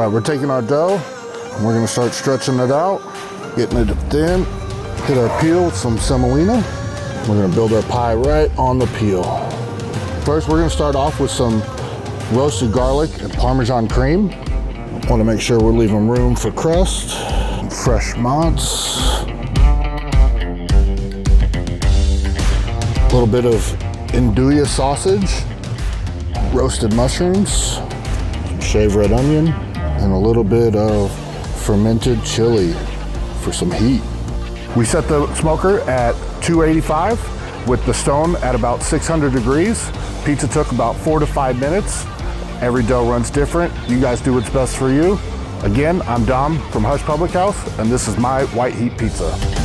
right, we're taking our dough and we're gonna start stretching it out, getting it thin, hit our peel with some semolina. We're gonna build our pie right on the peel. First, we're gonna start off with some roasted garlic and Parmesan cream. Want to make sure we're leaving room for crust. Fresh mozz. A little bit of andouille sausage. Roasted mushrooms. Some shaved red onion. And a little bit of fermented chili for some heat. We set the smoker at 285 with the stone at about 600 degrees. Pizza took about 4 to 5 minutes. Every dough runs different. You guys do what's best for you. Again, I'm Dom from Hush Public House, and this is my White Heat Pizza.